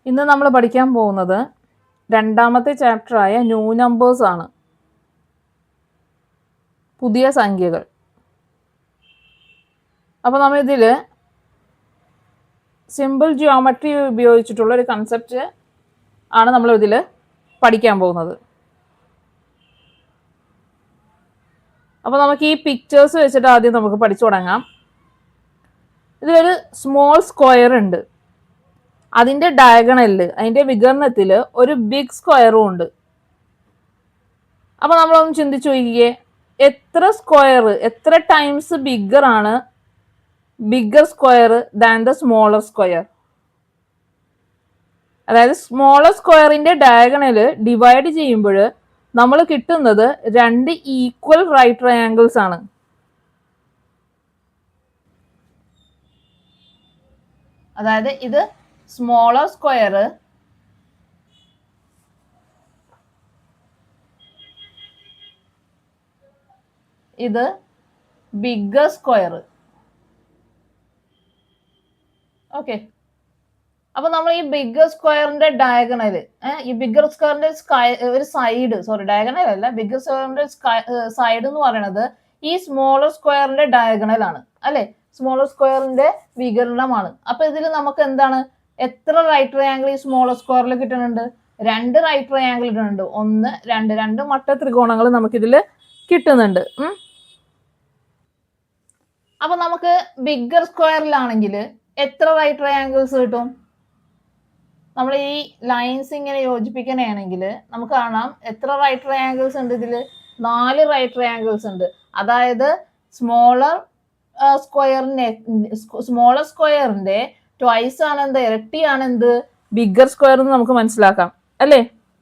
ഇന്ന് നമ്മൾ പഠിക്കാൻ പോകുന്നത് രണ്ടാമത്തെ ചാപ്റ്ററായ ന്യൂ നമ്പേഴ്സ് ആണ്. പുതിയ സംഖ്യകൾ. അപ്പോൾ നമ്മൾ ഇതിൽ സിമ്പിൾ ജിയോമെട്രി ഉപയോഗിച്ചിട്ടുള്ള ഒരു കൺസെപ്റ്റ് ആണ് നമ്മൾ ഇതിൽ പഠിക്കാൻ പോകുന്നത്. അപ്പോൾ നമുക്ക് ഈ പിക്ചേഴ്സ് വെച്ചിട്ട് ആദ്യം നമുക്ക് പഠിച്ചു തുടങ്ങാം. ഇതിലൊരു സ്മോൾ സ്ക്വയർ ഉണ്ട്, അതിൻ്റെ ഡയഗണലിൽ അതിൻ്റെ വികരണത്തിൽ ഒരു ബിഗ് സ്ക്വയറും ഉണ്ട്. അപ്പോൾ നമ്മളൊന്ന് ചിന്തിച്ചു നോക്കിയേ, എത്ര സ്ക്വയർ, എത്ര ടൈംസ് ബിഗ്ഗർ ആണ് bigger square than the smaller square? അതായത് സ്മോളർ സ്ക്വയറിന്റെ ഡയഗണല് ഡിവൈഡ് ചെയ്യുമ്പോൾ നമ്മൾ കിട്ടുന്നത് രണ്ട് ഈക്വൽ റൈറ്റ് ട്രയാങ്കിൾസ് ആണ്. അതായത് ഇത് സ്മോളർ സ്ക്വയർ, ഇത് ബിഗ്ഗർ സ്ക്വയർ. ഓക്കെ, അപ്പൊ നമ്മൾ ഈ ബിഗ്ഗർ സ്ക്വയറിന്റെ ഡയഗണല്, ഈ ബിഗ്ഗർ സ്ക്വയറിന്റെ ഒരു സൈഡ്, സോറി ഡയഗണൽ അല്ല, ബിഗ്ഗർ സ്ക്വയറിന്റെ സൈഡ് എന്ന് പറയുന്നത് ഈ സ്മോളർ സ്ക്വയറിന്റെ ഡയഗണൽ ആണ്, അല്ലെ? സ്മോളർ സ്ക്വയറിന്റെ വികരണമാണ്. അപ്പൊ ഇതിൽ നമുക്ക് എന്താണ്, എത്ര റൈറ്റ് ട്രയാങ്കിൾ ഈ സ്മോളർ സ്ക്വയറിൽ കിട്ടുന്നുണ്ട്? രണ്ട് റൈറ്റ് ട്രയാങ്കിൾ ഇടുന്നുണ്ട്. ഒന്ന്, രണ്ട്, രണ്ട് മട്ട ത്രികോണങ്ങൾ നമുക്കിതിൽ കിട്ടുന്നുണ്ട്. അപ്പൊ നമുക്ക് ബിഗ്ഗർ സ്ക്വയറിലാണെങ്കിൽ എത്ര റൈറ്റ് ട്രയാങ്കിൾസ് കിട്ടും? നമ്മൾ ഈ ലൈൻസ് ഇങ്ങനെ യോജിപ്പിക്കണമെങ്കിൽ നമുക്ക് കാണാം എത്ര റൈറ്റ് ട്രയാങ്കിൾസ് ഉണ്ട് ഇതിൽ? 4 റൈറ്റ് ട്രയാങ്കിൾസ് ഉണ്ട്. അതായത് സ്മോളർ സ്ക്വയറിന്റെ ട്വൈസ് ആണ് എന്ത്, ഇരട്ടിയാണ് എന്ത്, ബിഗ്ഗർ സ്ക്വയർ എന്ന് നമുക്ക് മനസ്സിലാക്കാം, അല്ലേ?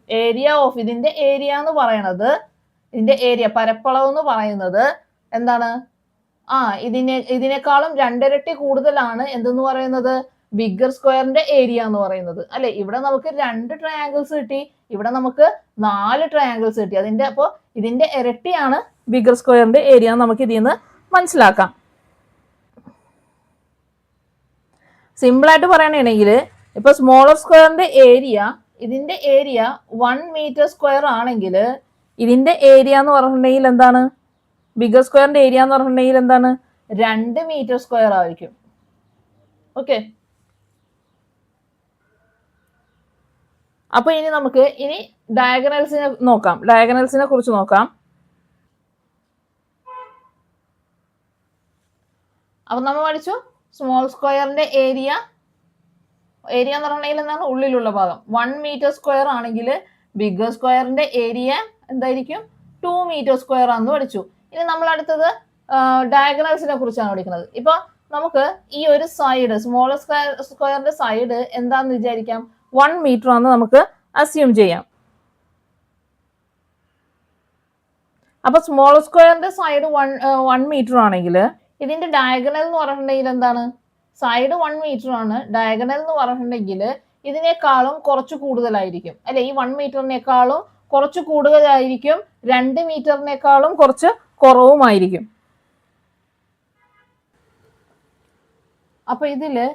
ഏരിയ ഓഫ്, ഇതിന്റെ ഏരിയ എന്ന് പറയുന്നത്, ഇതിന്റെ ഏരിയ പരപ്പളവ് എന്ന് പറയുന്നത് എന്താണ്? ഇതിനേക്കാളും രണ്ടിരട്ടി കൂടുതലാണ് എന്തെന്ന് പറയുന്നത്? ബിഗ്ഗർ സ്ക്വയറിന്റെ ഏരിയ എന്ന് പറയുന്നത്, അല്ലെ? ഇവിടെ നമുക്ക് 2 ട്രയാങ്കിൾസ് കിട്ടി, ഇവിടെ നമുക്ക് 4 ട്രയാങ്കിൾസ് കിട്ടി. അപ്പോൾ ഇതിന്റെ ഇരട്ടിയാണ് ബിഗ്ഗർ സ്ക്വയറിന്റെ ഏരിയ എന്ന് നമുക്ക് ഇതിൽ നിന്ന് മനസ്സിലാക്കാം. സിമ്പിൾ ആയിട്ട് പറയുകയാണെങ്കിൽ ഇപ്പൊ സ്മോളർ സ്ക്വയറിന്റെ ഏരിയ, ഇതിന്റെ ഏരിയ 1 മീറ്റർ സ്ക്വയർ ആണെങ്കിൽ ഇതിന്റെ ഏരിയ എന്ന് പറഞ്ഞിട്ടുണ്ടെങ്കിൽ എന്താണ്? ബിഗ്ഗർ സ്ക്വയറിന്റെ ഏരിയ എന്ന് പറഞ്ഞിട്ടുണ്ടെങ്കിൽ എന്താണ്? 2 മീറ്റർ സ്ക്വയർ ആയിരിക്കും. ഓക്കെ, അപ്പൊ ഇനി നമുക്ക് ഡയഗണൽസിനെ നോക്കാം, ഡയഗണൽസിനെ കുറിച്ച് നോക്കാം. അപ്പൊ നമ്മൾ പഠിച്ചു സ്മോൾ സ്ക്വയറിന്റെ ഏരിയ എന്ന് പറഞ്ഞിട്ടുണ്ടെങ്കിൽ എന്താണ്? ഉള്ളിലുള്ള ഭാഗം. 1 മീറ്റർ സ്ക്വയർ ആണെങ്കിൽ ബിഗ്ഗർ സ്ക്വയറിന്റെ ഏരിയ എന്തായിരിക്കും? 2 മീറ്റർ സ്ക്വയർ ആണെന്ന് പഠിച്ചു. ഇനി നമ്മൾ അടുത്തത് ഡയഗണൽസിനെ കുറിച്ചാണ് പഠിക്കുന്നത്. ഇപ്പൊ നമുക്ക് ഈ ഒരു സൈഡ്, സ്മോളർ സ്ക്വയറിന്റെ സൈഡ് എന്താന്ന് വിചാരിക്കാം? 1 മീറ്റർ ആണെന്ന് നമുക്ക് അസ്യൂം ചെയ്യാം. അപ്പൊ സ്മോളർ സ്ക്വയറിന്റെ സൈഡ് 1 മീറ്റർ ആണെങ്കിൽ ഇതിന്റെ ഡയഗണൽ എന്ന് പറഞ്ഞിട്ടുണ്ടെങ്കിൽ എന്താണ്? സൈഡ് 1 മീറ്റർ ആണ്, ഡയഗണൽ എന്ന് പറഞ്ഞിട്ടുണ്ടെങ്കിൽ ഇതിനേക്കാളും കുറച്ച് കൂടുതലായിരിക്കും, അല്ലെ? ഈ 1 മീറ്ററിനേക്കാളും കുറച്ച് കൂടുതലായിരിക്കും, 2 മീറ്ററിനേക്കാളും കുറച്ച് കുറവുമായിരിക്കും. അപ്പൊ ഇതില്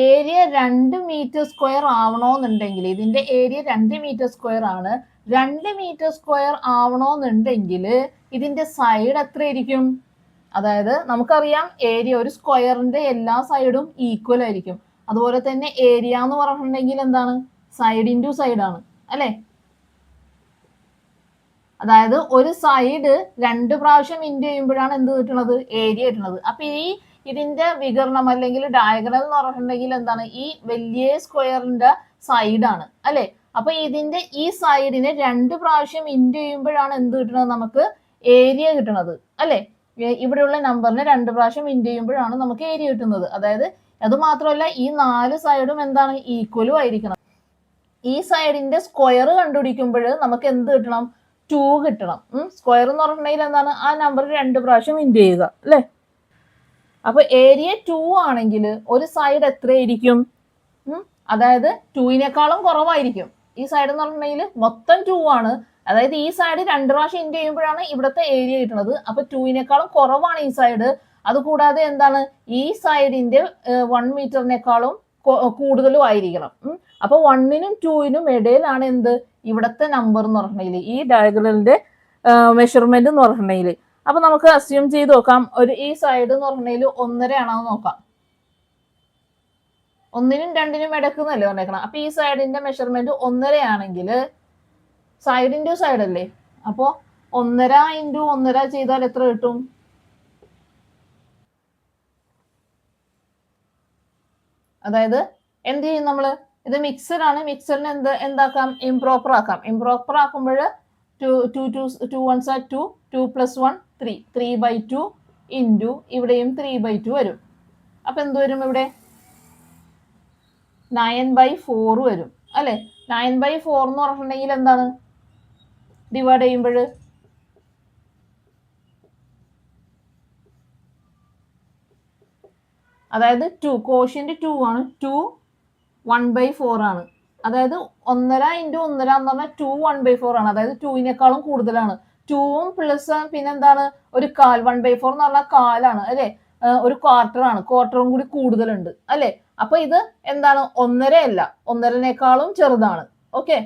ഏരിയ 2 മീറ്റർ സ്ക്വയർ ആവണോന്നുണ്ടെങ്കിൽ, ഇതിന്റെ ഏരിയ 2 മീറ്റർ സ്ക്വയർ ആണ്, 2 മീറ്റർ സ്ക്വയർ ആവണോന്നുണ്ടെങ്കിൽ ഇതിന്റെ സൈഡ് എത്ര ആയിരിക്കും? അതായത് നമുക്കറിയാം ഏരിയ, ഒരു സ്ക്വയറിന്റെ എല്ലാ സൈഡും ഈക്വൽ ആയിരിക്കും. അതുപോലെ തന്നെ ഏരിയ എന്ന് പറഞ്ഞിട്ടുണ്ടെങ്കിൽ എന്താണ്? സൈഡ് ഇൻറ്റു സൈഡ് ആണ്, അല്ലെ? അതായത് ഒരു സൈഡ് 2 പ്രാവശ്യം ഇൻറ്റു ചെയ്യുമ്പോഴാണ് എന്ത് കിട്ടുന്നത്? ഏരിയ കിട്ടുന്നത്. അപ്പൊ ഇതിന്റെ വികരണം അല്ലെങ്കിൽ ഡയഗണൽ എന്ന് പറഞ്ഞിട്ടുണ്ടെങ്കിൽ എന്താണ്? ഈ വലിയ സ്ക്വയറിന്റെ സൈഡാണ്, അല്ലെ? അപ്പൊ ഇതിന്റെ ഈ സൈഡിനെ 2 പ്രാവശ്യം ഇൻറ്റു ചെയ്യുമ്പോഴാണ് എന്ത് കിട്ടുന്നത്? നമുക്ക് ഏരിയ കിട്ടുന്നത്, അല്ലെ? ഇവിടെയുള്ള നമ്പറിനെ 2 പ്രാവശ്യം ഇൻറ്റു ചെയ്യുമ്പോഴാണ് നമുക്ക് ഏരിയ കിട്ടുന്നത്. അതായത് അത് മാത്രമല്ല, ഈ 4 സൈഡും എന്താണ്? ഈക്വലും ആയിരിക്കണം. ഈ സൈഡിന്റെ സ്ക്വയർ കണ്ടുപിടിക്കുമ്പോൾ നമുക്ക് എന്ത് കിട്ടണം? 2 കിട്ടണം. സ്ക്വയർ എന്ന് പറഞ്ഞിട്ടുണ്ടെങ്കിൽ എന്താണ്? ആ നമ്പർ 2 പ്രാവശ്യം ഇൻറ്റു ചെയ്യുക, അല്ലെ? അപ്പൊ ഏരിയ 2 ആണെങ്കിൽ ഒരു സൈഡ് എത്രയായിരിക്കും? അതായത് 2-നേക്കാളും കുറവായിരിക്കും. ഈ സൈഡ് എന്ന് പറഞ്ഞിട്ടുണ്ടെങ്കിൽ മൊത്തം 2 ആണ്. അതായത് ഈ സൈഡ് 2 പ്രാവശ്യം ഇൻറ്റു ചെയ്യുമ്പോഴാണ് ഇവിടുത്തെ ഏരിയ കിട്ടുന്നത്. അപ്പൊ 2-നേക്കാളും കുറവാണ് ഈ സൈഡ്. അതുകൂടാതെ എന്താണ്? ഈ സൈഡിന്റെ 1 മീറ്ററിനേക്കാളും കൂടുതലും ആയിരിക്കണം. അപ്പൊ 1നും 2നും ഇടയിലാണ് എന്ത് ഇവിടത്തെ നമ്പർ എന്ന് പറഞ്ഞിട്ടുണ്ടെങ്കിൽ ഈ ഡയഗണലിന്റെ മെഷർമെന്റ് എന്ന് പറഞ്ഞിട്ടുണ്ടെങ്കിൽ. അപ്പൊ നമുക്ക് അസ്യൂം ചെയ്ത് നോക്കാം ഈ സൈഡ് എന്ന് പറഞ്ഞിട്ടുണ്ടെങ്കിൽ 1.5 ആണോ നോക്കാം. 1നും 2നും ഇടക്കുന്നല്ലേ പറഞ്ഞേക്കണം. അപ്പൊ ഈ സൈഡിന്റെ മെഷർമെന്റ് 1.5 ആണെങ്കിൽ സൈഡ് ഇൻറ്റു സൈഡ് അല്ലേ, അപ്പോ 1.5 ഇൻറ്റു 1.5 ചെയ്താൽ എത്ര കിട്ടും? അതായത് എന്ത് ചെയ്യും നമ്മള്, ഇത് മിക്സഡ് ആണ്. മിക്സഡിന് എന്താക്കാം, ഇംപ്രോപ്പർ ആക്കാം. ഇംപ്രോപ്പർ ആക്കുമ്പോൾ 2 1s are 2, 2 + 1 3, 3/2 ഇൻറ്റു ഇവിടെയും 3/2 വരും. അപ്പൊ എന്ത് വരും ഇവിടെ? 9/4 വരും അല്ലെ. 9/4 എന്ന് പറഞ്ഞിട്ടുണ്ടെങ്കിൽ എന്താണ് ഡിവൈഡ് ചെയ്യുമ്പോൾ അതായത് 2 കോഷ്യന്റ് 2 ആണ്. 2 1/4 ആണ്. അതായത് 1.5 ഇൻറ്റു 1.5 എന്ന് പറഞ്ഞാൽ 2 1/4 ആണ്. അതായത് 2വിനേക്കാളും കൂടുതലാണ്. 2ഉം പ്ലസ് പിന്നെന്താണ് ഒരു കാൽ. 1/4 എന്ന് പറഞ്ഞാൽ കാലാണ് അല്ലെ, ഒരു ക്വാർട്ടർ ആണ്. ക്വാർട്ടറും കൂടി കൂടുതലുണ്ട് അല്ലെ. അപ്പൊ ഇത് എന്താണ് 1.5 അല്ല, 1.5നേക്കാളും ചെറുതാണ്. ഓക്കെ,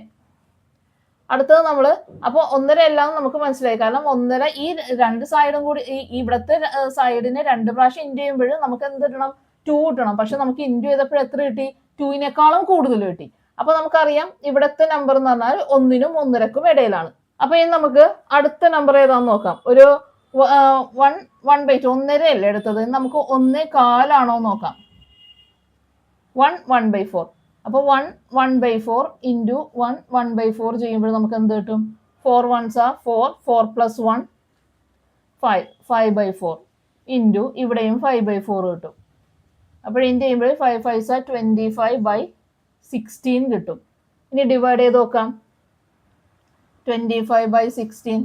അടുത്തത് നമ്മള് അപ്പൊ 1.5 എല്ലാം നമുക്ക് മനസ്സിലായി. കാരണം 1.5 ഈ രണ്ട് സൈഡും കൂടി ഇവിടത്തെ സൈഡിനെ 2 പ്രാവശ്യം ഇൻറ്റു ചെയ്യുമ്പോൾ നമുക്ക് എന്ത് കിട്ടണം? 2 കിട്ടണം. പക്ഷെ നമുക്ക് ഇൻറ്റു ചെയ്തപ്പോൾ എത്ര കിട്ടി? 2വിനേക്കാളും കൂടുതൽ കിട്ടി. അപ്പൊ നമുക്കറിയാം ഇവിടത്തെ നമ്പർ എന്ന് പറഞ്ഞാൽ 1നും 1.5ക്കും ഇടയിലാണ്. അപ്പൊ ഇനി നമുക്ക് അടുത്ത നമ്പർ ഏതാന്ന് നോക്കാം. ഒരു 1/2 1.5 അല്ലേ എടുത്തത്, നമുക്ക് 1.25 നോക്കാം. 1/4. അപ്പൊ 1/4 ഇൻറ്റു 1/4 ചെയ്യുമ്പോൾ നമുക്ക് എന്ത് കിട്ടും? 4 1s are 4, 4 + 1 5, 5/4 ഇൻറ്റു ഇവിടെയും 5/4 കിട്ടും. അപ്പോൾ ഇൻറ്റു ചെയ്യുമ്പോൾ 5 5s are 25/16 കിട്ടും. ഇനി ഡിവൈഡ് ചെയ്ത് നോക്കാം. 25/16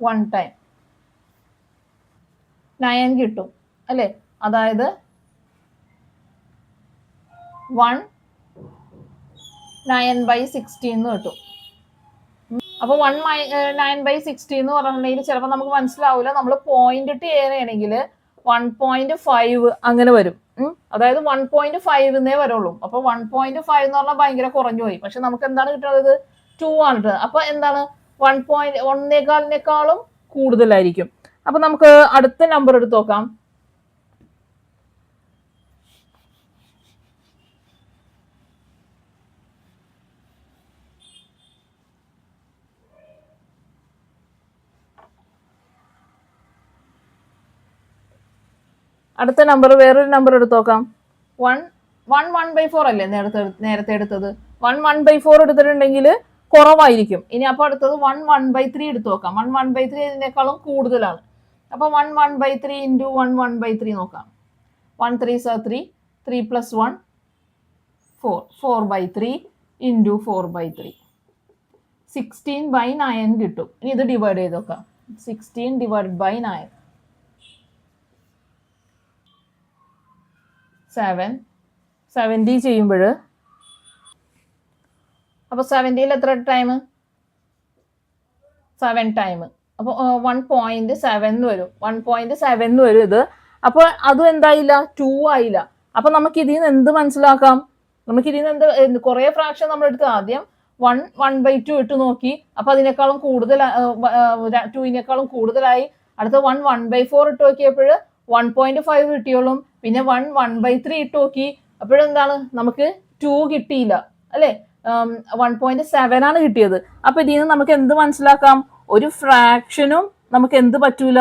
1 ടൈം 9 കിട്ടും അല്ലേ. അതായത് 9/16 എന്ന് കിട്ടും. അപ്പൊ 9/16 എന്ന് പറഞ്ഞിട്ടുണ്ടെങ്കിൽ ചിലപ്പോൾ നമുക്ക് മനസ്സിലാവില്ല. നമ്മൾ പോയിന്റ് ഇട്ട് ചെയ്യണമെങ്കിൽ 1.5 അങ്ങനെ വരും. അതായത് 1.5 വരുള്ളൂ. അപ്പൊ 1.5 എന്ന് പറഞ്ഞാൽ ഭയങ്കര കുറഞ്ഞു പോയി. പക്ഷെ നമുക്ക് എന്താണ് കിട്ടുന്നത്? 2 ആണ് കിട്ടുന്നത്. അപ്പൊ എന്താണ് 1.1 കൂടുതലായിരിക്കും. അപ്പൊ നമുക്ക് അടുത്ത നമ്പർ എടുത്ത് നോക്കാം. അടുത്ത നമ്പർ വേറൊരു നമ്പർ എടുത്ത് നോക്കാം. 1/4 അല്ലേ നേരത്തെ എടുത്തത്. 1/4 എടുത്തിട്ടുണ്ടെങ്കിൽ കുറവായിരിക്കും. ഇനി അപ്പൊ അടുത്തത് 1/3 എടുത്ത് നോക്കാം. 1/3 ഇതിനേക്കാളും കൂടുതലാണ്. അപ്പൊ 1/3 ഇൻറ്റു 1/3 നോക്കാം. 1 3s are 3, 3 + 1 4, 4/3 ഇൻറ്റു 4/3 16/9 കിട്ടും. ഇനി ഇത് ഡിവൈഡ് ചെയ്ത് നോക്കാം. 16 / 9 70 ചെയ്യുമ്പോൾ അപ്പൊ 70ൽ എത്ര ടൈം? 7 ടൈം. അപ്പൊ 1.7 വരും. 1.7 വരും ഇത്. അപ്പൊ അതും എന്തായില്ല? 2 ആയില്ല. അപ്പൊ നമുക്ക് ഇതിൽ നിന്ന് എന്ത് മനസ്സിലാക്കാം? നമുക്ക് ഇതിൽ നിന്ന് കുറെ ഫ്രാക്ഷൻ നമ്മൾ എടുത്ത് ആദ്യം 1/2 ഇട്ട് നോക്കി. അപ്പൊ അതിനേക്കാളും കൂടുതൽ 2വിനേക്കാളും കൂടുതലായി. അടുത്ത 1/4 ഇട്ട് നോക്കിയപ്പോൾ 1.5 കിട്ടിയോളും. പിന്നെ 1/3 ഇട്ട് നോക്കി. അപ്പോഴെന്താണ് നമുക്ക് 2 കിട്ടിയില്ല അല്ലെ. 1.7 ആണ് കിട്ടിയത്. അപ്പൊ ഇതിൽ നിന്ന് നമുക്ക് എന്ത് മനസ്സിലാക്കാം? ഒരു ഫ്രാക്ഷനും നമുക്ക് എന്ത് പറ്റൂല?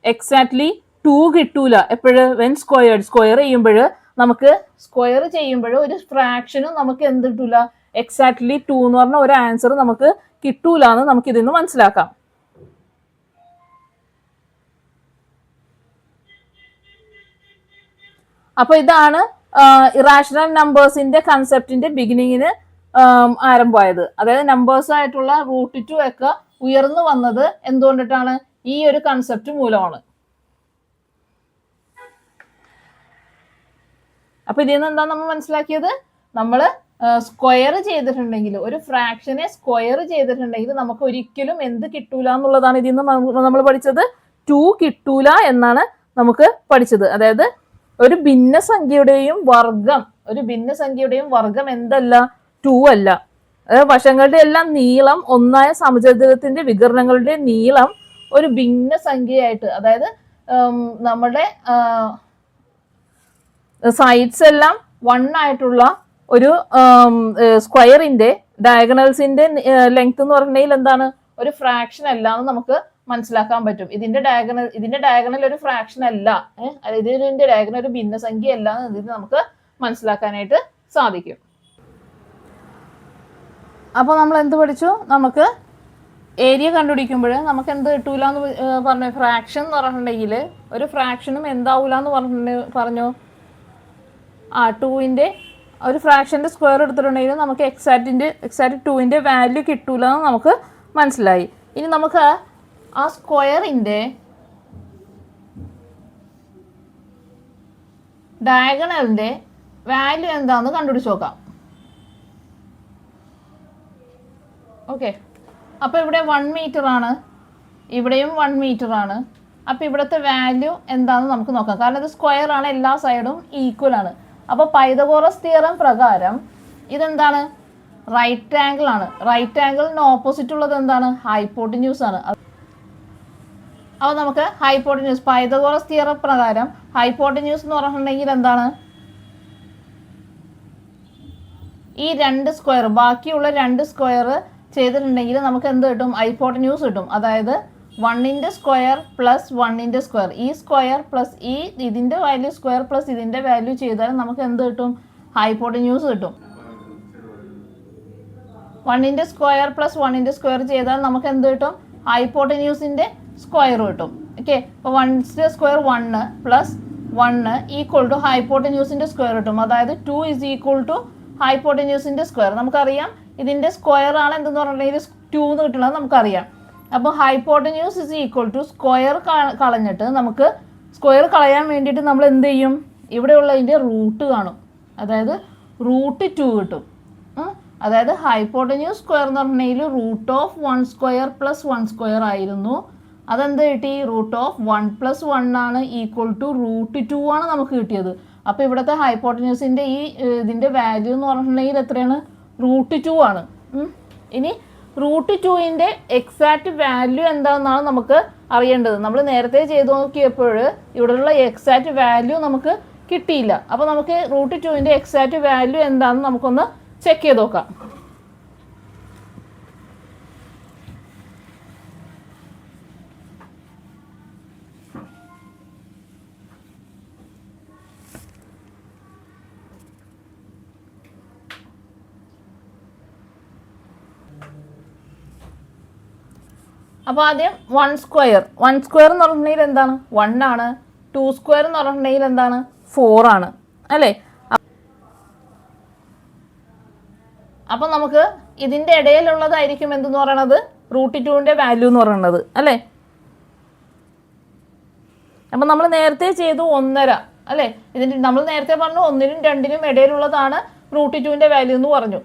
എക്സാക്ട്ലി 2 കിട്ടൂല. എപ്പോഴ്? വെൻ സ്ക്വയർ ചെയ്യുമ്പോൾ നമുക്ക് ഒരു ഫ്രാക്ഷനും നമുക്ക് എന്ത് കിട്ടൂല? എക്സാക്ട്ലി 2 എന്ന് പറഞ്ഞ ഒരു ആൻസർ നമുക്ക് കിട്ടൂല എന്ന് നമുക്ക് ഇതിൽ നിന്ന് മനസ്സിലാക്കാം. അപ്പൊ ഇതാണ് ഇറാഷണൽ നമ്പേഴ്സിന്റെ കൺസെപ്റ്റിന്റെ ബിഗിനിങ്ങിന് ആരംഭമായത്. അതായത് നമ്പേഴ്സ് ആയിട്ടുള്ള √2 ഒക്കെ ഉയർന്നു വന്നത് എന്തുകൊണ്ടിട്ടാണ്? ഈ ഒരു കൺസെപ്റ്റ് മൂലമാണ്. അപ്പൊ ഇതിൽ നിന്ന് എന്താ നമ്മൾ മനസ്സിലാക്കിയത്? നമ്മൾ സ്ക്വയർ ചെയ്തിട്ടുണ്ടെങ്കിൽ, ഒരു ഫ്രാക്ഷനെ സ്ക്വയർ ചെയ്തിട്ടുണ്ടെങ്കിൽ നമുക്ക് ഒരിക്കലും എന്ത് കിട്ടൂല എന്നുള്ളതാണ് ഇതിൽ നിന്ന് നമ്മൾ പഠിച്ചത്. 2 കിട്ടൂല എന്നാണ് നമുക്ക് പഠിച്ചത്. അതായത് ഒരു ഭിന്നസംഖ്യയുടെയും വർഗം എന്തല്ല? 2 അല്ല. അതായത് വശങ്ങളുടെ എല്ലാം നീളം ഒന്നായ സമചതുരത്തിന്റെ വികരണങ്ങളുടെ നീളം ഒരു ഭിന്നസംഖ്യയായിട്ട്, അതായത് നമ്മുടെ സൈഡ്സ് എല്ലാം 1 ആയിട്ടുള്ള ഒരു സ്ക്വയറിന്റെ ഡയഗണൽസിന്റെ ലെങ്ത് എന്ന് പറഞ്ഞാൽ എന്താണ്? ഒരു ഫ്രാക്ഷൻ അല്ല എന്ന് നമുക്ക് മനസ്സിലാക്കാൻ പറ്റും. ഇതിന്റെ ഡയഗണൽ ഒരു ഫ്രാക്ഷൻ അല്ല, ഇതിന്റെ ഡയഗണൽ ഒരു ഭിന്നസംഖ്യ അല്ല എന്ന് നമുക്ക് മനസ്സിലാക്കാനായിട്ട് സാധിക്കും. അപ്പോൾ നമ്മൾ എന്ത് പഠിച്ചു? നമുക്ക് ഏരിയ കണ്ടുപിടിക്കുമ്പോൾ നമുക്ക് എന്ത് കിട്ടൂല എന്ന് പറഞ്ഞു? ഫ്രാക്ഷൻ എന്ന് പറഞ്ഞിട്ടുണ്ടെങ്കിൽ ഒരു ഫ്രാക്ഷനും എന്താവൂല എന്ന് പറഞ്ഞു? 2ന്റെ ഒരു ഫ്രാക്ഷൻ്റെ സ്ക്വയർ എടുത്തിട്ടുണ്ടെങ്കിൽ നമുക്ക് എക്സാക്റ്റ് 2ന്റെ വാല്യൂ കിട്ടൂല എന്ന് നമുക്ക് മനസ്സിലായി. ഇനി നമുക്ക് ആ സ്ക്വയറിൻ്റെ ഡയഗണലിൻ്റെ വാല്യൂ എന്താണെന്ന് കണ്ടുപിടിച്ച് നോക്കാം. ഓക്കെ, അപ്പോൾ ഇവിടെ 1 മീറ്റർ ആണ്, ഇവിടെയും 1 മീറ്റർ ആണ്. അപ്പോൾ ഇവിടുത്തെ വാല്യൂ എന്താണെന്ന് നമുക്ക് നോക്കാം. കാരണം ഇത് സ്ക്വയർ ആണ്, എല്ലാ സൈഡും ഈക്വൽ ആണ്. അപ്പോൾ പൈതഗോറസ് തിയറം പ്രകാരം ഇതെന്താണ്? റൈറ്റ് ആംഗിൾ ആണ്. റൈറ്റ് ആംഗിളിന് ഓപ്പോസിറ്റ് ഉള്ളത് എന്താണ്? ഹൈപ്പോട്ടിന്യൂസ് ആണ്. അപ്പോൾ നമുക്ക് ഹൈപ്പോട്ടിന്യൂസ്, പൈതഗോറസ് തിയറം പ്രകാരം ഹൈപ്പോട്ടിന്യൂസ് എന്ന് പറഞ്ഞിട്ടുണ്ടെങ്കിൽ എന്താണ്? ഈ 2 സ്ക്വയർ, ബാക്കിയുള്ള 2 സ്ക്വയർ ചെയ്തിട്ടുണ്ടെങ്കിൽ നമുക്ക് എന്ത് കിട്ടും? ഹൈപ്പോട്ടിന്യൂസ് കിട്ടും. അതായത് 1ന്റെ സ്ക്വയർ പ്ലസ് 1ന്റെ സ്ക്വയർ, ഈ സ്ക്വയർ പ്ലസ് ഇതിന്റെ വാല്യൂ സ്ക്വയർ പ്ലസ് ഇതിന്റെ വാല്യൂ ചെയ്താൽ നമുക്ക് എന്ത് കിട്ടും? ഹൈപ്പോട്ടിന്യൂസ് കിട്ടും. 1ന്റെ സ്ക്വയർ പ്ലസ് 1ന്റെ സ്ക്വയർ ചെയ്താൽ നമുക്ക് എന്ത് കിട്ടും? ഹൈപ്പോട്ടിന്യൂസിന്റെ സ്ക്വയർ കിട്ടും. ഓക്കെ, അപ്പോൾ 1ന്റെ സ്ക്വയർ 1 പ്ലസ് 1 ഈക്വൽ ടു ഹൈപ്പോട്ടിന്യൂസിന്റെ സ്ക്വയർ കിട്ടും. അതായത് 2 ഇസ് ഈക്വൽ ടു ഹൈപ്പോട്ടിന്യൂസിന്റെ സ്ക്വയർ. നമുക്കറിയാം ഇതിന്റെ സ്ക്വയർ ആണ് എന്തെന്ന് പറഞ്ഞിട്ടുണ്ടെങ്കിൽ 2 എന്ന് കിട്ടുന്നത് നമുക്കറിയാം. അപ്പോൾ hypotenuse is equal to square കളഞ്ഞിട്ട് നമുക്ക് സ്ക്വയർ കളയാൻ വേണ്ടിയിട്ട് നമ്മൾ എന്ത് ചെയ്യും? ഇവിടെയുള്ളതിൻ്റെ റൂട്ട് കാണും, അതായത് √2 കിട്ടും. അതായത് ഹൈപ്പോട്ടിന്യൂസ് സ്ക്വയർ എന്ന് പറഞ്ഞിട്ടുണ്ടെങ്കിൽ √1 സ്ക്വയർ പ്ലസ് 1 സ്ക്വയർ ആയിരുന്നു. അതെന്ത് കിട്ടി? √1 + 1 ആണ് ഈക്വൽ ടു √2 ആണ് നമുക്ക് കിട്ടിയത്. അപ്പോൾ ഇവിടുത്തെ ഹൈപ്പോട്ടിന്യൂസിൻ്റെ ഇതിൻ്റെ വാല്യൂ എന്ന് പറഞ്ഞിട്ടുണ്ടെങ്കിൽ എത്രയാണ്? √2 ആണ്. ഇനി √2ന്റെ എക്സാക്റ്റ് വാല്യൂ എന്താണെന്നാണ് നമുക്ക് അറിയേണ്ടത്. നമ്മൾ നേരത്തെ ചെയ്ത് നോക്കിയപ്പോൾ ഇവിടെയുള്ള എക്സാക്റ്റ് വാല്യൂ നമുക്ക് കിട്ടിയില്ല. അപ്പോൾ നമുക്ക് √2ന്റെ എക്സാക്റ്റ് വാല്യൂ എന്താണെന്ന് നമുക്കൊന്ന് ചെക്ക് ചെയ്ത് നോക്കാം. അപ്പോൾ ആദ്യം 1 സ്ക്വയർ എന്ന് പറഞ്ഞിട്ടുണ്ടെങ്കിൽ എന്താണ്? 1 ആണ്. 2 സ്ക്വയർ എന്ന് പറഞ്ഞിട്ടുണ്ടെങ്കിൽ എന്താണ്? 4 ആണ്, അല്ലേ? അപ്പം നമുക്ക് ഇതിൻ്റെ ഇടയിലുള്ളതായിരിക്കും എന്തെന്ന് പറയണത്? √2ന്റെ വാല്യൂ എന്ന് പറയുന്നത്, അല്ലേ? അപ്പം നമ്മൾ നേരത്തെ ചെയ്തു 1.5, അല്ലേ? നമ്മൾ നേരത്തെ പറഞ്ഞു 1നും 2നും ഇടയിലുള്ളതാണ് √2ന്റെ വാല്യൂ എന്ന് പറഞ്ഞു.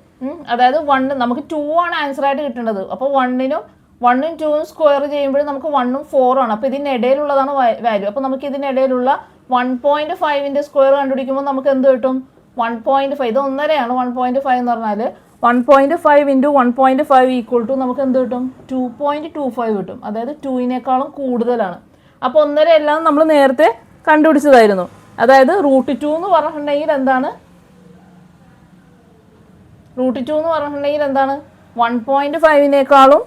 അതായത് 1 നമുക്ക് 2 ആണ് ആൻസർ ആയിട്ട് കിട്ടേണ്ടത്. അപ്പോൾ 1നും 2ഉം സ്ക്വയർ ചെയ്യുമ്പോൾ നമുക്ക് 1ഉം 4ഉം ആണ്. അപ്പോൾ ഇതിനിടയിലുള്ളതാണ് വാല്യൂ. അപ്പോൾ നമുക്ക് ഇതിനിടയിലുള്ള 1.5ന്റെ സ്ക്വയർ കണ്ടുപിടിക്കുമ്പോൾ നമുക്ക് എന്ത് കിട്ടും? 1.5. ഇത് 1.5 ആണ്. 1.5 എന്ന് പറഞ്ഞാൽ 1.5 × 1.5 ഈക്വൽ ടു നമുക്ക് എന്ത് കിട്ടും? 2.25 കിട്ടും. അതായത് 2നെക്കാളും കൂടുതലാണ്. അപ്പോൾ 1.5 എല്ലാം നമ്മൾ നേരത്തെ കണ്ടുപിടിച്ചതായിരുന്നു. അതായത് √2 എന്ന് പറഞ്ഞിട്ടുണ്ടെങ്കിൽ എന്താണ്? √2 എന്ന് പറഞ്ഞിട്ടുണ്ടെങ്കിൽ എന്താണ്? 1.5നെക്കാളും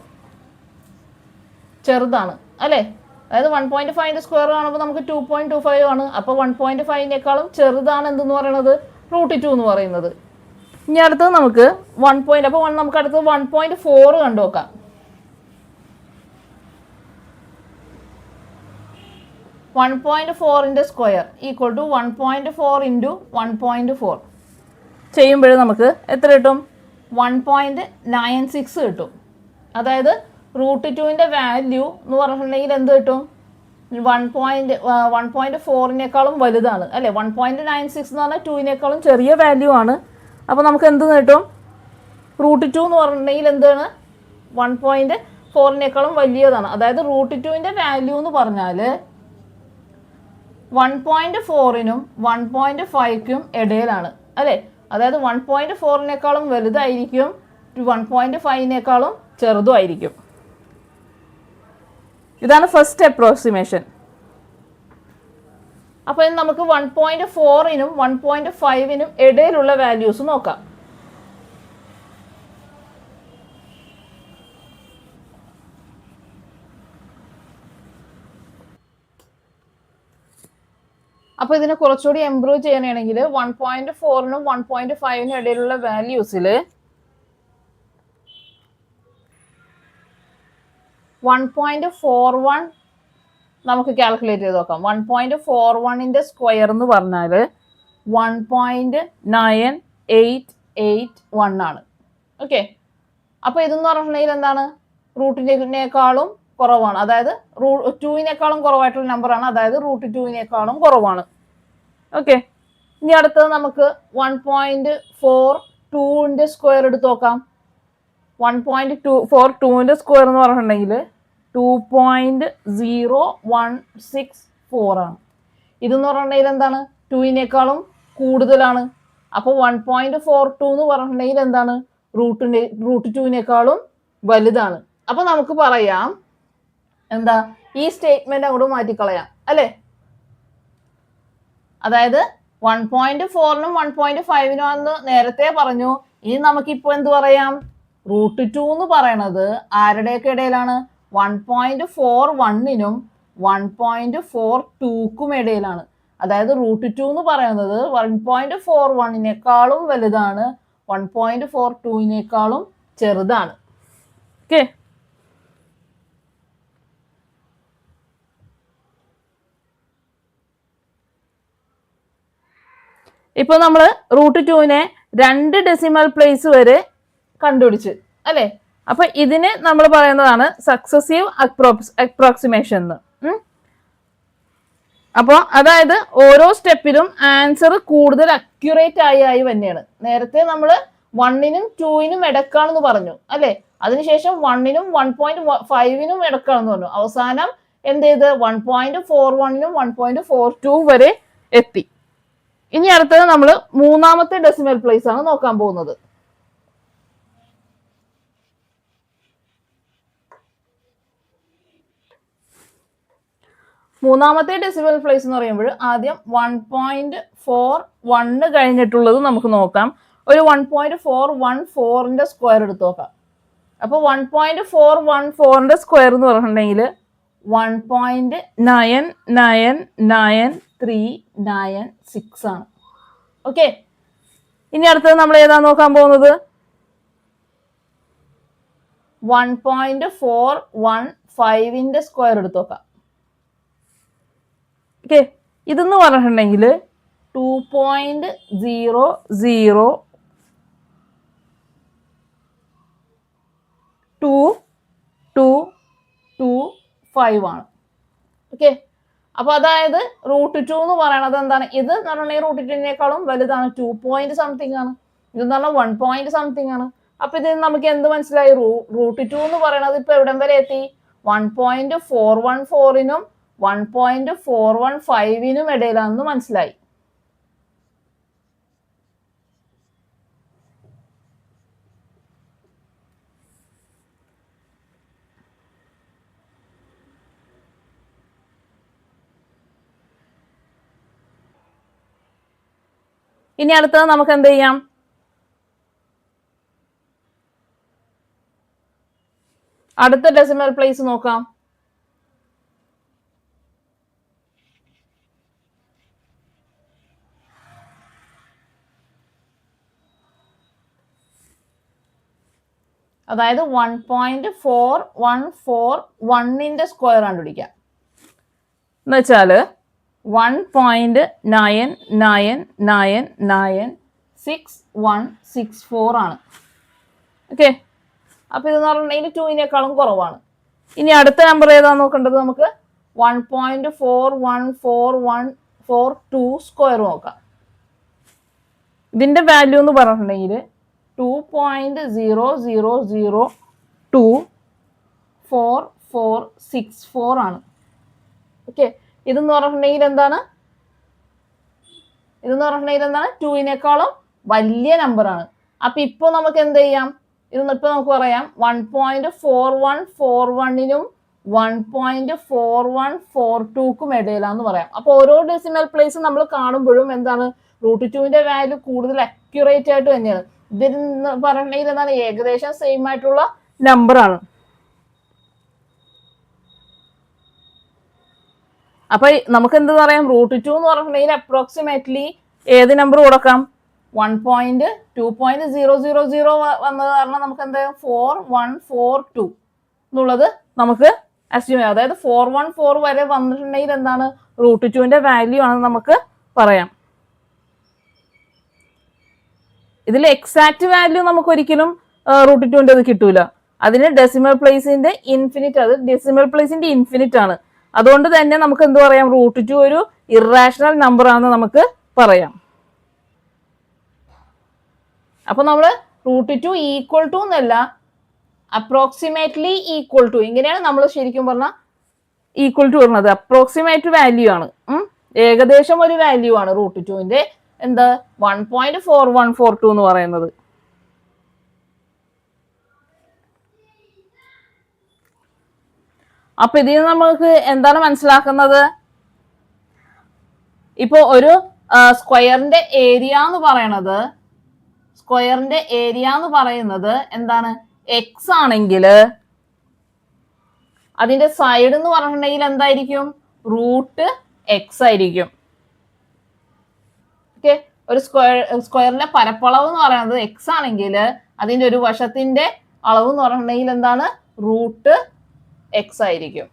ചെറുതാണ്, അല്ലേ? അതായത് 1.5ന്റെ സ്ക്വയർ കാണുമ്പോൾ നമുക്ക് 2.25 ആണ്. അപ്പോൾ 1.5നെക്കാളും ചെറുതാണ് എന്തെന്ന് പറയുന്നത്? √2 എന്ന് പറയുന്നത്. ഇനി അടുത്തത് നമുക്ക് 1. അപ്പോൾ നമുക്ക് അടുത്തത് 1.4 കണ്ടു നോക്കാം. 1.4ന്റെ സ്ക്വയർ ഈക്വൽ ടു 1.4 × 1.4 ചെയ്യുമ്പോൾ നമുക്ക് എത്ര കിട്ടും? 1.96 കിട്ടും. അതായത് √2ന്റെ വാല്യൂ എന്ന് പറഞ്ഞിട്ടുണ്ടെങ്കിൽ എന്ത് കിട്ടും? 1.4നെക്കാളും വലുതാണ്, അല്ലേ? 1.96 എന്ന് പറഞ്ഞാൽ 2നെക്കാളും ചെറിയ വാല്യൂ ആണ്. അപ്പോൾ നമുക്ക് എന്ത് കിട്ടും? √2 എന്ന് പറഞ്ഞിട്ടുണ്ടെങ്കിൽ എന്താണ്? 1.4നെക്കാളും വലിയതാണ്. അതായത് √2ന്റെ വാല്യൂ എന്ന് പറഞ്ഞാൽ 1.4നും 1.5ക്കും ഇടയിലാണ് അല്ലേ? അതായത് 1.4നേക്കാളും വലുതായിരിക്കും, 1.5നേക്കാളും ചെറുതുമായിരിക്കും. ഇതാണ് ഫസ്റ്റ് അപ്രോക്സിമേഷൻ. അപ്പോൾ ഇനി നമുക്ക് 1.4നും 1.5നും ഇടയിലുള്ള വാല്യൂസ് നോക്കാം. അപ്പോൾ ഇതിനെ കുറച്ചുകൂടി ഇംപ്രൂവ് ചെയ്യണമെങ്കിൽ 1.4നും 1.5നും ഇടയിലുള്ള വാല്യൂസിൽ 1.41 നമുക്ക് കാൽക്കുലേറ്റ് ചെയ്ത് നോക്കാം. 1.41ന്റെ സ്ക്വയർ എന്ന് പറഞ്ഞാൽ 1.9881 ആണ്. ഓക്കെ, അപ്പോൾ ഇതെന്ന് പറഞ്ഞിട്ടുണ്ടെങ്കിൽ എന്താണ്? റൂട്ടിനേക്കാളും കുറവാണ്, അതായത് 2നേക്കാളും കുറവായിട്ടുള്ള നമ്പറാണ്, അതായത് √2നേക്കാളും കുറവാണ്. ഓക്കെ, ഇനി അടുത്തത് നമുക്ക് 1.42ന്റെ സ്ക്വയർ എടുത്ത് നോക്കാം. 1.42ന്റെ സ്ക്വയർ എന്ന് പറഞ്ഞിട്ടുണ്ടെങ്കിൽ 2.0164 ആണ്. ഇതെന്ന് പറഞ്ഞിട്ടുണ്ടെങ്കിൽ എന്താണ്? 2നേക്കാളും കൂടുതലാണ്. അപ്പോൾ 1.42 എന്ന് പറഞ്ഞിട്ടുണ്ടെങ്കിൽ എന്താണ്? √2നേക്കാളും വലുതാണ്. അപ്പോൾ നമുക്ക് പറയാം എന്താ? ഈ സ്റ്റേറ്റ്മെന്റ് അങ്ങോട്ട് മാറ്റിക്കളയാം അല്ലേ? അതായത് 1.4നും 1.5നും ആണെന്ന് നേരത്തെ പറഞ്ഞു. ഇനി നമുക്കിപ്പോൾ എന്ത് പറയാം? √2 എന്ന് പറയണത് ആരുടെയൊക്കെ ഇടയിലാണ്? 1.41നും 1.42ക്കും ഇടയിലാണ്. അതായത് √2 എന്ന് പറയുന്നത് 1.41നേക്കാളും വലുതാണ്, 1.42നേക്കാളും ചെറുതാണ്. ഓക്കെ, ഇപ്പൊ നമ്മൾ √2നെ 2 ഡെസിമൽ പ്ലേസ് വരെ കണ്ടുപിടിച്ച് അല്ലേ? അപ്പൊ ഇതിന് നമ്മൾ പറയുന്നതാണ് സക്സസീവ് അപ്രോക്സിമേഷൻ എന്ന്. അപ്പോൾ അതായത് ഓരോ സ്റ്റെപ്പിലും ആൻസർ കൂടുതൽ അക്യുറേറ്റ് ആയി തന്നെയാണ്. നേരത്തെ നമ്മൾ 1നും 2നും ഇടക്കാണെന്ന് പറഞ്ഞു അല്ലേ? അതിനുശേഷം 1നും 1.5നും ഇടക്കാണെന്ന് പറഞ്ഞു. അവസാനം എന്ത് ചെയ്ത്? 1.41നും 1.42 വരെ എത്തി. ഇനി അടുത്തത് നമ്മൾ മൂന്നാമത്തെ ഡെസിമൽ പ്ലേസ് ആണ് നോക്കാൻ പോകുന്നത്. മൂന്നാമത്തെ ഡെസിമൽ പ്ലേസ് എന്ന് പറയുമ്പോൾ ആദ്യം 1.41 കഴിഞ്ഞിട്ടുള്ളത് നമുക്ക് നോക്കാം. ഒരു 1.414ന്റെ സ്ക്വയർ എടുത്ത് നോക്കാം. അപ്പോൾ 1.414ന്റെ സ്ക്വയർ എന്ന് പറഞ്ഞിട്ടുണ്ടെങ്കിൽ 1.99996 ആണ്. ഓക്കെ, ഇനി അടുത്തത് നമ്മൾ ഏതാ നോക്കാൻ പോകുന്നത്? 1.415ന്റെ സ്ക്വയർ എടുത്ത് നോക്കാം. ഓക്കെ, ഇതെന്ന് പറഞ്ഞിട്ടുണ്ടെങ്കിൽ 2.00225 ആണ്. ഓക്കെ, അപ്പൊ അതായത് √2 എന്ന് പറയണത് എന്താണ്? ഇത് എന്ന് പറഞ്ഞിട്ടുണ്ടെങ്കിൽ √2നേക്കാളും വലുതാണ്, 2 പോയിന്റ് സംതിങ് ആണ്. ഇതെന്ന് പറഞ്ഞാൽ 1 പോയിന്റ് സംതിങ് ആണ്. അപ്പൊ ഇത് നമുക്ക് എന്ത് മനസ്സിലായി? √2 എന്ന് പറയണത് ഇപ്പൊ എവിടം വരെ എത്തി? 1.414നും 1.415നും ഇടയിലാണെന്ന് മനസ്സിലായി. ഇനി അടുത്തത് നമുക്ക് എന്ത് ചെയ്യാം? അടുത്ത ഡെസിമൽ പ്ലേസ് നോക്കാം. അതായത് 1.4141ന്റെ സ്ക്വയർ കണ്ടുപിടിക്കാം. എന്ന് വെച്ചാൽ 1.99996164 ആണ്. ഓക്കെ, അപ്പൊ ഇതെന്ന് പറഞ്ഞിട്ടുണ്ടെങ്കിൽ 2നേക്കാളും കുറവാണ്. ഇനി അടുത്ത നമ്പർ ഏതാന്ന് നോക്കേണ്ടത്? നമുക്ക് 1.414142 സ്ക്വയർ നോക്കാം. ഇതിന്റെ വാല്യൂ എന്ന് പറഞ്ഞിട്ടുണ്ടെങ്കിൽ 2.00024464 ആണ്. ഓക്കെ, ഇതെന്ന് പറഞ്ഞിട്ടുണ്ടെങ്കിൽ എന്താണ്? ഇതെന്ന് പറഞ്ഞിട്ടുണ്ടെങ്കിൽ എന്താണ് 2-നേക്കാളും വലിയ നമ്പറാണ്. അപ്പൊ ഇപ്പൊ നമുക്ക് എന്ത് ചെയ്യാം, ഇപ്പൊ നമുക്ക് പറയാം 1.4141നും 1.4142ക്കും ഇടയിലാന്ന് പറയാം. അപ്പൊ ഓരോ ഡെസിമൽ പ്ലേസ് നമ്മൾ കാണുമ്പോഴും എന്താണ് √2ന്റെ വാല്യൂ കൂടുതൽ അക്യുറേറ്റ് ആയിട്ട് തന്നെയാണ്. ഇതിന് പറഞ്ഞിട്ടുണ്ടെങ്കിൽ എന്താണ് ഏകദേശം സെയിം ആയിട്ടുള്ള നമ്പറാണ്. അപ്പൊ നമുക്ക് എന്ത് പറയാം, √2 എന്ന് പറഞ്ഞിട്ടുണ്ടെങ്കിൽ അപ്രോക്സിമേറ്റ്ലി ഏത് നമ്പർ കൊടുക്കാം, 1.2.000 വന്നത് കാരണം നമുക്ക് എന്താ 4142 എന്നുള്ളത് നമുക്ക് അസ്യൂം ചെയ്യാം. അതായത് 414 വരെ വന്നിട്ടുണ്ടെങ്കിൽ എന്താണ് √2ന്റെ വാല്യൂ ആണെന്ന് നമുക്ക് പറയാം. ഇതിൽ എക്സാക്ട് വാല്യൂ നമുക്ക് ഒരിക്കലും √2ന്റെ അത് കിട്ടൂല. അതിന് ഡെസിമൽ പ്ലേസിന്റെ ഇൻഫിനിറ്റ്, അത് ഡെസിമൽ പ്ലേസിന്റെ ഇൻഫിനിറ്റ് ആണ്. അതുകൊണ്ട് തന്നെ നമുക്ക് എന്ത് പറയാം, √2 ഒരു ഇറാഷണൽ നമ്പർ ആണെന്ന് നമുക്ക് പറയാം. അപ്പൊ നമ്മള് √2 ഈക്വൽ ടു എന്നല്ല, അപ്രോക്സിമേറ്റ്ലി ഈക്വൽ ടു, ഇങ്ങനെയാണ് നമ്മൾ ശരിക്കും പറഞ്ഞാൽ ഈക്വൽ ടു പറഞ്ഞത്. അപ്രോക്സിമേറ്റ് വാല്യൂ ആണ്, ഏകദേശം ഒരു വാല്യൂ ആണ് √2ന്റെ എന്ത് 1.4142 എന്ന് പറയുന്നത്. അപ്പൊ ഇതിൽ നിന്ന് നമുക്ക് എന്താണ് മനസ്സിലാക്കുന്നത്, ഇപ്പൊ ഒരു സ്ക്വയറിന്റെ ഏരിയ എന്ന് പറയുന്നത് എന്താണ് എക്സ് ആണെങ്കിൽ അതിന്റെ സൈഡ് എന്ന് പറഞ്ഞിട്ടുണ്ടെങ്കിൽ എന്തായിരിക്കും, √x ആയിരിക്കും. ഓക്കെ, ഒരു സ്ക്വയറിന്റെ പരപ്പളവ് എന്ന് പറയുന്നത് എക്സ് ആണെങ്കിൽ അതിന്റെ ഒരു വശത്തിന്റെ അളവ് എന്ന് പറഞ്ഞിട്ടുണ്ടെങ്കിൽ എന്താണ് √x ആയിരിക്കും.